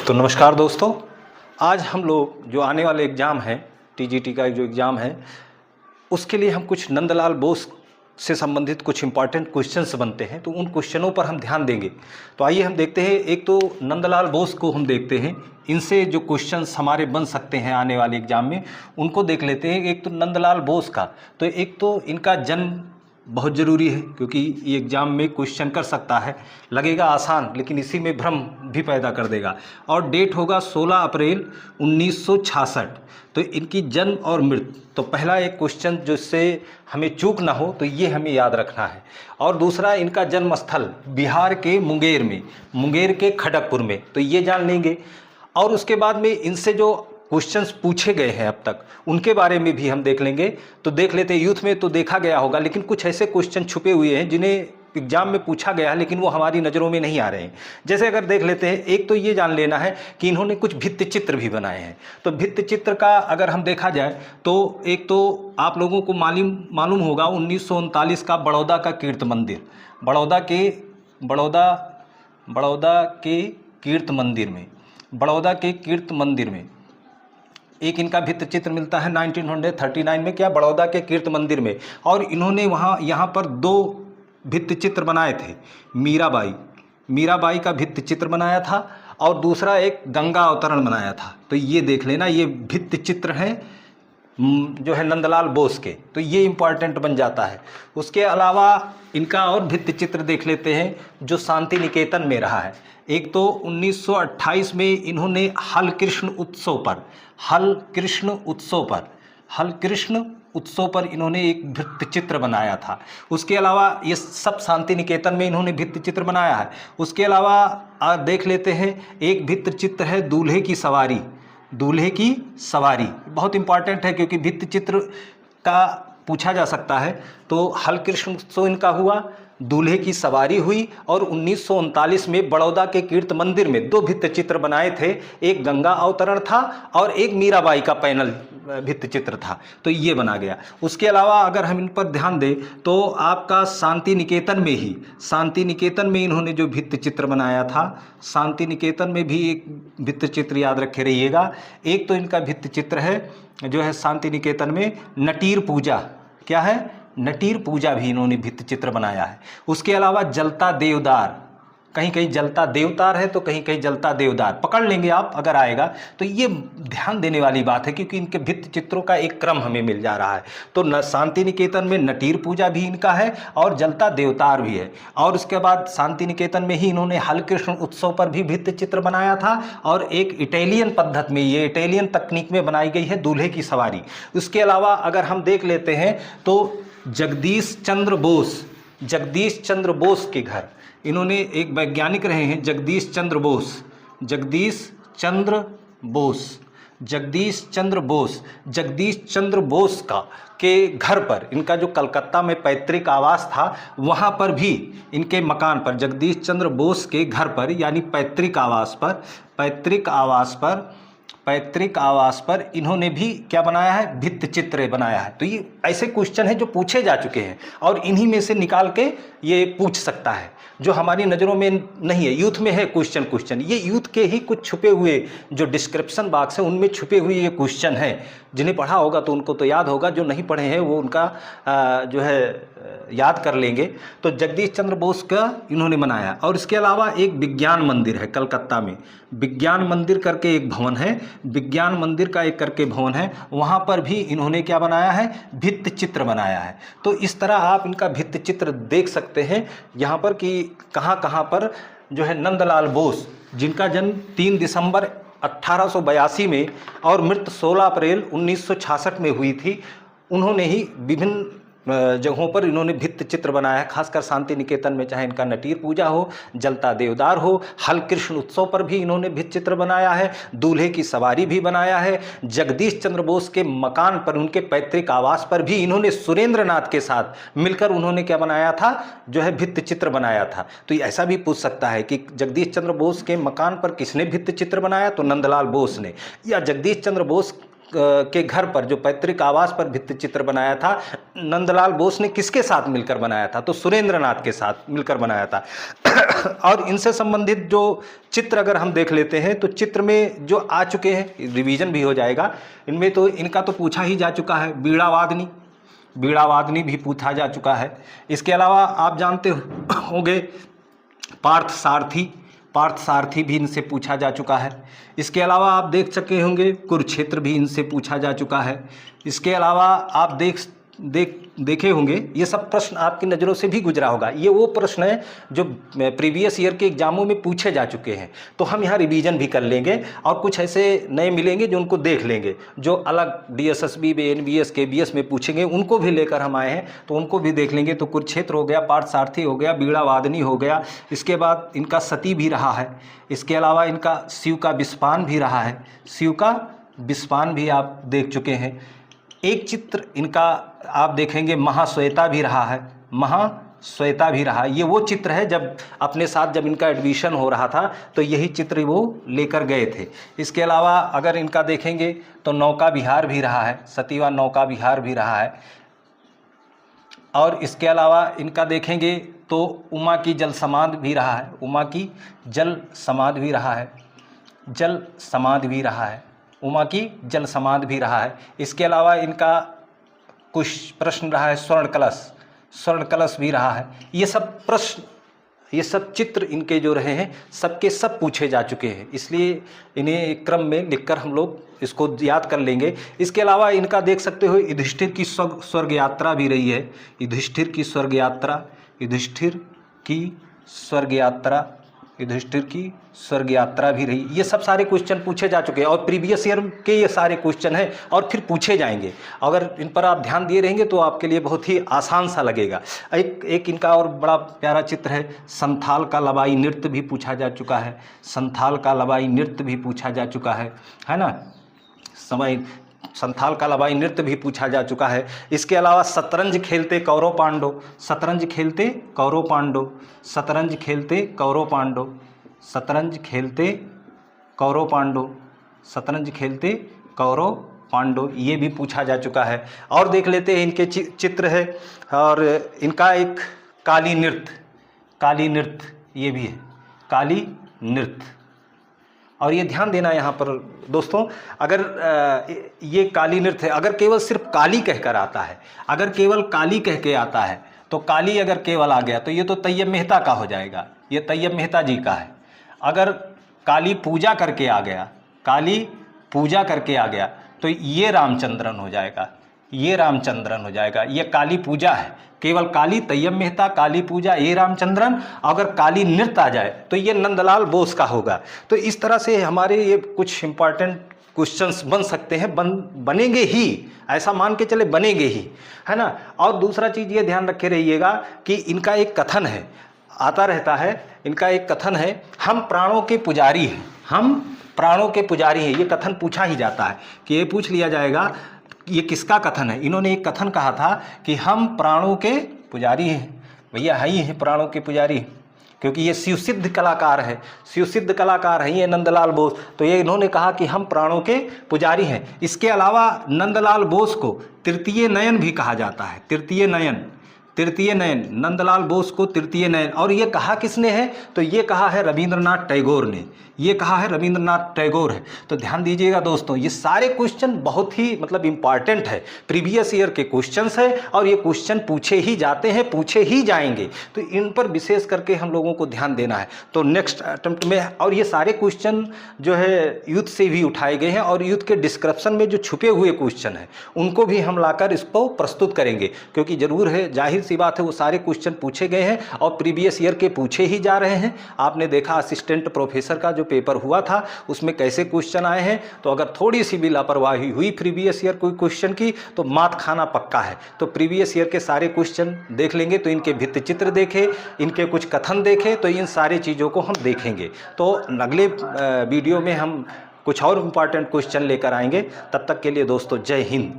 तो नमस्कार दोस्तों, आज हम लोग जो आने वाले एग्ज़ाम है टीजीटी का जो एग्ज़ाम है उसके लिए हम कुछ नंदलाल बोस से संबंधित कुछ इंपॉर्टेंट क्वेश्चंस बनते हैं, तो उन क्वेश्चनों पर हम ध्यान देंगे। तो आइए हम देखते हैं। एक तो नंदलाल बोस को हम देखते हैं, इनसे जो क्वेश्चंस हमारे बन सकते हैं आने वाले एग्ज़ाम में उनको देख लेते हैं। एक तो नंदलाल बोस का, तो एक तो इनका जन्म बहुत ज़रूरी है क्योंकि ये एग्ज़ाम में क्वेश्चन कर सकता है। लगेगा आसान लेकिन इसी में भ्रम भी पैदा कर देगा। और डेट होगा 16 अप्रैल 1966। तो इनकी जन्म और मृत्यु, तो पहला एक क्वेश्चन जिससे हमें चूक ना हो तो ये हमें याद रखना है। और दूसरा, इनका जन्म स्थल बिहार के मुंगेर में, मुंगेर के खड़गपुर में, तो ये जान लेंगे। और उसके बाद में इनसे जो क्वेश्चंस पूछे गए हैं अब तक उनके बारे में भी हम देख लेंगे। तो देख लेते हैं। यूथ में तो देखा गया होगा, लेकिन कुछ ऐसे क्वेश्चन छुपे हुए हैं जिन्हें एग्जाम में पूछा गया है लेकिन वो हमारी नज़रों में नहीं आ रहे हैं। जैसे अगर देख लेते हैं, एक तो ये जान लेना है कि इन्होंने कुछ भित्ति चित्र भी बनाए हैं। तो भित्ति चित्र का अगर हम देखा जाए तो एक तो आप लोगों को मालूम होगा 1939 का बड़ौदा का कीर्ति मंदिर, बड़ौदा के कीर्ति मंदिर में एक इनका भित्ति चित्र मिलता है 1939 में, क्या, बड़ौदा के कीर्ति मंदिर में। और इन्होंने यहाँ पर दो भित्ति चित्र बनाए थे। मीराबाई का भित्ति चित्र बनाया था और दूसरा एक गंगा अवतरण बनाया था। तो ये देख लेना, ये भित्ति चित्र हैं जो है नंदलाल बोस के, तो ये इम्पॉर्टेंट बन जाता है। उसके अलावा इनका और भित्ति चित्र देख लेते हैं जो शांति निकेतन में रहा है। एक तो 1928 में इन्होंने हल कृष्ण उत्सव पर इन्होंने एक भित्ति चित्र बनाया था। उसके अलावा ये सब शांति निकेतन में इन्होंने भित्ति चित्र बनाया है। उसके अलावा देख लेते हैं, एक भित्ति चित्र है दूल्हे की सवारी, बहुत इंपॉर्टेंट है क्योंकि भित्ति चित्र का पूछा जा सकता है। तो हल कृष्ण उत्सव इनका हुआ, दूल्हे की सवारी हुई, और 1939 में बड़ौदा के कीर्ति मंदिर में दो भित्ति चित्र बनाए थे। एक गंगा अवतरण था और एक मीराबाई का पैनल भित्ति चित्र था। तो ये बना गया। उसके अलावा अगर हम इन पर ध्यान दें तो आपका शांति निकेतन में इन्होंने जो भित्ति चित्र बनाया था, शांति निकेतन में भी एक भित्ति चित्र याद रखे रहिएगा। एक तो इनका भित्ति चित्र है जो है शांति निकेतन में नटीर पूजा, क्या है, नटीर पूजा भी इन्होंने भित्ति चित्र बनाया है। उसके अलावा जलता देवदार, कहीं कहीं जलता देवतार है तो कहीं कहीं जलता देवदार, पकड़ लेंगे आप अगर आएगा तो। ये ध्यान देने वाली बात है क्योंकि इनके भित्ति चित्रों का एक क्रम हमें मिल जा रहा है। तो शांति निकेतन में नटीर पूजा भी इनका है और जलता देवतार भी है। और उसके बाद शांति निकेतन में ही इन्होंने हल कृष्ण उत्सव पर भी भित्ति चित्र बनाया था और एक इटालियन पद्धति में, ये इटालियन तकनीक में बनाई गई है दूल्हे की सवारी। उसके अलावा अगर हम देख लेते हैं तो जगदीश चंद्र बोस के घर, इन्होंने एक वैज्ञानिक रहे हैं जगदीश चंद्र बोस का के घर पर, इनका जो कलकत्ता में पैतृक आवास था वहाँ पर भी, इनके मकान पर, जगदीश चंद्र बोस के घर पर यानी पैतृक आवास पर इन्होंने भी क्या बनाया है, भित्ति चित्र बनाया है। तो ये ऐसे क्वेश्चन हैं जो पूछे जा चुके हैं और इन्हीं में से निकाल के ये पूछ सकता है जो हमारी नज़रों में नहीं है। यूथ में है क्वेश्चन, ये यूथ के ही कुछ छुपे हुए जो डिस्क्रिप्शन बॉक्स है उनमें छुपे हुए ये क्वेश्चन हैं। जिन्हें पढ़ा होगा तो उनको तो याद होगा, जो नहीं पढ़े हैं वो उनका जो है याद कर लेंगे। तो जगदीश चंद्र बोस का इन्होंने बनाया। और इसके अलावा एक विज्ञान मंदिर है कलकत्ता में, विज्ञान मंदिर करके एक भवन है, विज्ञान मंदिर का एक करके भवन है, वहाँ पर भी इन्होंने क्या बनाया है, भित्ति चित्र बनाया है। तो इस तरह आप इनका भित्ति चित्र देख सकते हैं यहाँ पर कि कहाँ कहाँ पर जो है नंदलाल बोस, जिनका जन्म 3 दिसंबर 1882 में और मृत्यु 16 अप्रैल 1966 में हुई थी, उन्होंने ही विभिन्न जगहों पर इन्होंने भित्ति चित्र बनाया है। खासकर शांति निकेतन में चाहे इनका नटीर पूजा हो, जलता देवदार हो, हल कृष्ण उत्सव पर भी इन्होंने भित्ति चित्र बनाया है, दूल्हे की सवारी भी बनाया है, जगदीश चंद्र बोस के मकान पर, उनके पैतृक आवास पर भी इन्होंने सुरेंद्र नाथ के साथ मिलकर उन्होंने क्या बनाया था, जो है भित्ति चित्र बनाया था। तो ऐसा भी पूछ सकता है कि जगदीश चंद्र बोस के मकान पर किसने भित्ति चित्र बनाया, तो नंदलाल बोस ने, या जगदीश चंद्र बोस के घर पर, जो पैतृक आवास पर भित्ति चित्र बनाया था, नंदलाल बोस ने किसके साथ मिलकर बनाया था? तो सुरेंद्रनाथ के साथ मिलकर बनाया था। और इनसे संबंधित जो चित्र अगर हम देख लेते हैं तो चित्र में जो आ चुके हैं, रिवीजन भी हो जाएगा इनमें, तो इनका तो पूछा ही जा चुका है, बीड़ावादनी, बीड़ावादनी भी पूछा जा चुका है। इसके अलावा आप जानते होंगे पार्थ सारथी, पार्थ सारथी भी इनसे पूछा जा चुका है। इसके अलावा आप देख सके होंगे कुरुक्षेत्र भी इनसे पूछा जा चुका है। इसके अलावा आप देखे होंगे, ये सब प्रश्न आपकी नज़रों से भी गुजरा होगा। ये वो प्रश्न है जो प्रीवियस ईयर के एग्जामों में पूछे जा चुके हैं, तो हम यहाँ रिवीजन भी कर लेंगे और कुछ ऐसे नए मिलेंगे जो उनको देख लेंगे, जो अलग DSSB में, NVS KBS में पूछेंगे उनको भी लेकर हम आए हैं, तो उनको भी देख लेंगे। तो कुरुक्षेत्र हो गया, पार्थ सारथी हो गया, बीड़ावादनी हो गया, इसके बाद इनका सती भी रहा है। इसके अलावा इनका शिव का विस्पान भी रहा है, शिव का विस्पान भी आप देख चुके हैं। एक चित्र इनका आप देखेंगे महाश्वेता भी रहा है, महाश्वेता भी रहा है। ये वो चित्र है जब अपने साथ जब इनका एडमिशन हो रहा था तो यही चित्र वो लेकर गए थे। इसके अलावा अगर इनका देखेंगे तो नौका विहार भी रहा है, सतीवा नौका विहार भी रहा है। और इसके अलावा इनका देखेंगे तो उमा की जल समाधि भी रहा है, उमा की जल समाधि भी रहा है, जल समाधि भी रहा है, उमा की जल समाधि भी रहा है। इसके अलावा इनका कुछ प्रश्न रहा है, स्वर्ण कलश, स्वर्ण कलश भी रहा है। ये सब प्रश्न, ये सब चित्र इनके जो रहे हैं सबके सब पूछे जा चुके हैं, इसलिए इन्हें एक क्रम में लिखकर हम लोग इसको याद कर लेंगे। इसके अलावा इनका देख सकते हो युधिष्ठिर की स्वर्ग यात्रा भी रही है, युधिष्ठिर की स्वर्ग यात्रा, युधिष्ठिर की स्वर्ग यात्रा, युधिष्ठिर की स्वर्ग यात्रा भी रही। ये सब सारे क्वेश्चन पूछे जा चुके हैं और प्रीवियस ईयर के ये सारे क्वेश्चन हैं और फिर पूछे जाएंगे। अगर इन पर आप ध्यान दिए रहेंगे तो आपके लिए बहुत ही आसान सा लगेगा। एक इनका और बड़ा प्यारा चित्र है, संथाल का लबाई नृत्य भी पूछा जा चुका है, संथाल का लबाई नृत्य भी पूछा जा चुका है ना, संथाल का लबाई नृत्य भी पूछा जा चुका है। इसके अलावा शतरंज खेलते कौरव पांडव, शतरंज खेलते कौरव पांडव, शतरंज खेलते कौरव पांडव, शतरंज खेलते कौरव पांडव, शतरंज खेलते कौरव पांडव, ये भी पूछा जा चुका है। और देख लेते हैं इनके चित्र है, और इनका एक काली नृत्य, काली नृत्य ये भी है, काली नृत्य। और ये ध्यान देना यहाँ पर दोस्तों, अगर ये काली नृत्य है, अगर केवल सिर्फ काली कहकर आता है, अगर केवल काली कह के आता है तो काली अगर केवल आ गया तो ये तो तैयब मेहता का हो जाएगा, ये तैयब मेहता जी का है। अगर काली पूजा करके आ गया, काली पूजा करके आ गया तो ये रामचंद्रन हो जाएगा, ये रामचंद्रन हो जाएगा। ये काली पूजा है, केवल काली तैयब मेहता, काली पूजा ये रामचंद्रन। अगर काली नृत्य आ जाए तो ये नंदलाल बोस का होगा। तो इस तरह से हमारे ये कुछ इंपॉर्टेंट क्वेश्चंस बन सकते हैं, बनेंगे ही, ऐसा मान के चले बनेंगे ही, है ना। और दूसरा चीज़ ये ध्यान रखे रहिएगा कि इनका एक कथन है, आता रहता है, इनका एक कथन है, हम प्राणों के पुजारी हैं, हम प्राणों के पुजारी हैं। ये कथन पूछा ही जाता है कि ये पूछ लिया जाएगा ये किसका कथन है। इन्होंने एक कथन कहा था कि हम प्राणों के पुजारी हैं, भैया है ही हैं प्राणों के पुजारी, क्योंकि ये शिवसिद्ध कलाकार है, शिवसिद्ध कलाकार हैं ये नंदलाल बोस। तो ये इन्होंने कहा कि हम प्राणों के पुजारी हैं। इसके अलावा नंदलाल बोस को तृतीय नयन भी कहा जाता है, तृतीय नयन, तृतीय नयन, नंदलाल बोस को तृतीय नयन। और ये कहा किसने है? तो ये कहा है रविंद्रनाथ टैगोर ने, ये कहा है रविंद्रनाथ टैगोर है। तो ध्यान दीजिएगा दोस्तों, ये सारे क्वेश्चन बहुत ही मतलब इम्पॉर्टेंट है, प्रीवियस ईयर के क्वेश्चंस है और ये क्वेश्चन पूछे ही जाते हैं, पूछे ही जाएंगे। तो इन पर विशेष करके हम लोगों को ध्यान देना है। तो नेक्स्ट अटेम्प्ट में, और ये सारे क्वेश्चन जो है यूथ से भी उठाए गए हैं और यूथ के डिस्क्रिप्शन में जो छुपे हुए क्वेश्चन हैं उनको भी हम लाकर इसको प्रस्तुत करेंगे, क्योंकि ज़रूर है, जाहिर सी बात है, वो सारे क्वेश्चन पूछे गए हैं और प्रीवियस ईयर के पूछे ही जा रहे हैं। आपने देखा असिस्टेंट प्रोफेसर का जो पेपर हुआ था उसमें कैसे क्वेश्चन आए हैं। तो अगर थोड़ी सी भी लापरवाही हुई प्रीवियस ईयर कोई क्वेश्चन की तो मात खाना पक्का है। तो प्रीवियस ईयर के सारे क्वेश्चन देख लेंगे, तो इनके भित्ति चित्र देखे, इनके कुछ कथन देखे, तो इन सारी चीज़ों को हम देखेंगे। तो अगले वीडियो में हम कुछ और इम्पॉर्टेंट क्वेश्चन लेकर आएंगे। तब तक के लिए दोस्तों जय हिंद।